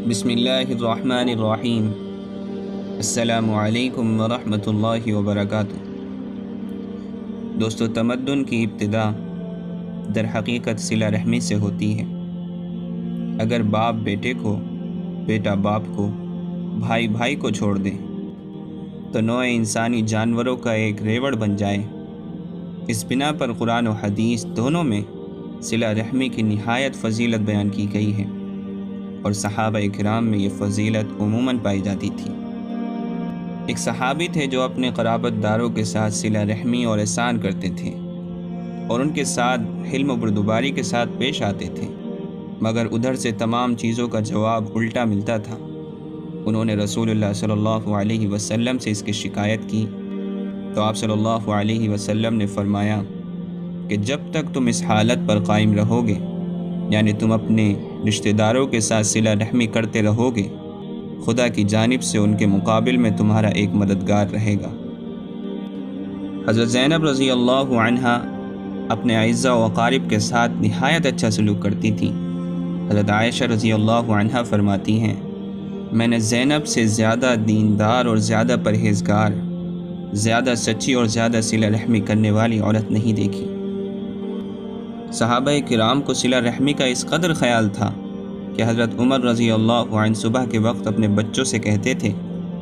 بسم اللہ الرحمن الرحیم۔ السلام علیکم ورحمۃ اللہ وبرکاتہ۔ دوستو، تمدن کی ابتدا در حقیقت صلہ رحمی سے ہوتی ہے۔ اگر باپ بیٹے کو، بیٹا باپ کو، بھائی بھائی کو چھوڑ دے تو نوع انسانی جانوروں کا ایک ریوڑ بن جائے۔ اس بنا پر قرآن و حدیث دونوں میں صلہ رحمی کی نہایت فضیلت بیان کی گئی ہے، اور صحابہ کرام میں یہ فضیلت عموماً پائی جاتی تھی۔ ایک صحابی تھے جو اپنے قرابت داروں کے ساتھ صلہ رحمی اور احسان کرتے تھے، اور ان کے ساتھ حلم و بردباری کے ساتھ پیش آتے تھے، مگر ادھر سے تمام چیزوں کا جواب الٹا ملتا تھا۔ انہوں نے رسول اللہ صلی اللہ علیہ وسلم سے اس کی شکایت کی تو آپ صلی اللہ علیہ وسلم نے فرمایا کہ جب تک تم اس حالت پر قائم رہو گے، یعنی تم اپنے رشتہ داروں کے ساتھ صلہ رحمی کرتے رہو گے، خدا کی جانب سے ان کے مقابل میں تمہارا ایک مددگار رہے گا۔ حضرت زینب رضی اللہ عنہا اپنے اعزاء و اقارب کے ساتھ نہایت اچھا سلوک کرتی تھیں۔ حضرت عائشہ رضی اللہ عنہا فرماتی ہیں، میں نے زینب سے زیادہ دیندار اور زیادہ پرہیزگار، زیادہ سچی اور زیادہ صلہ رحمی کرنے والی عورت نہیں دیکھی۔ صحابہ کرام کو صلہ رحمی کا اس قدر خیال تھا کہ حضرت عمر رضی اللہ عنہ صبح کے وقت اپنے بچوں سے کہتے تھے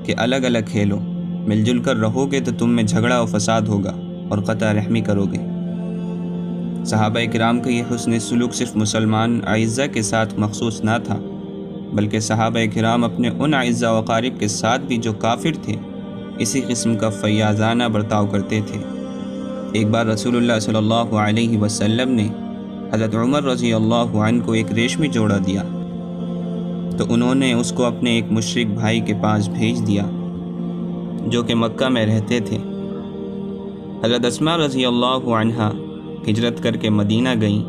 کہ الگ الگ کھیلو، مل جل کر رہو گے تو تم میں جھگڑا و فساد ہوگا اور قطع رحمی کرو گے۔ صحابہ کرام کا یہ حسن سلوک صرف مسلمان اعزاء کے ساتھ مخصوص نہ تھا، بلکہ صحابہ کرام اپنے ان اعزاء و اقارب کے ساتھ بھی جو کافر تھے اسی قسم کا فیاضانہ برتاؤ کرتے تھے۔ ایک بار رسول اللہ صلی اللہ علیہ وسلم نے حضرت عمر رضی اللہ عنہ کو ایک ریشمی جوڑا دیا تو انہوں نے اس کو اپنے ایک مشرک بھائی کے پاس بھیج دیا جو کہ مکہ میں رہتے تھے۔ حضرت اسماء رضی اللہ عنہا ہجرت کر کے مدینہ گئیں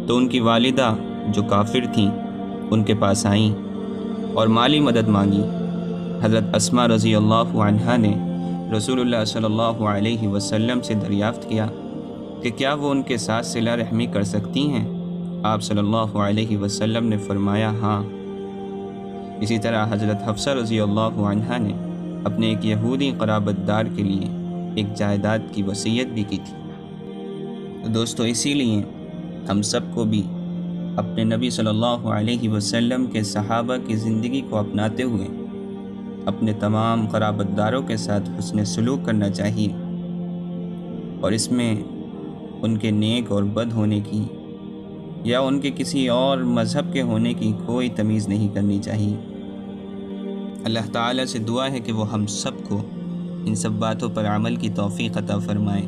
تو ان کی والدہ جو کافر تھیں ان کے پاس آئیں اور مالی مدد مانگی۔ حضرت اسماء رضی اللہ عنہا نے رسول اللہ صلی اللہ علیہ وسلم سے دریافت کیا کہ کیا وہ ان کے ساتھ صلہ رحمی کر سکتی ہیں؟ آپ صلی اللہ علیہ وسلم نے فرمایا ہاں۔ اسی طرح حضرت حفصہ رضی اللہ عنہا نے اپنے ایک یہودی قرابت دار کے لیے ایک جائیداد کی وصیت بھی کی تھی۔ دوستو، اسی لیے ہم سب کو بھی اپنے نبی صلی اللہ علیہ وسلم کے صحابہ کی زندگی کو اپناتے ہوئے اپنے تمام قرابت داروں کے ساتھ حسن سلوک کرنا چاہیے، اور اس میں ان کے نیک اور بد ہونے کی یا ان کے کسی اور مذہب کے ہونے کی کوئی تمیز نہیں کرنی چاہیے۔ اللہ تعالیٰ سے دعا ہے کہ وہ ہم سب کو ان سب باتوں پر عمل کی توفیق عطا فرمائے۔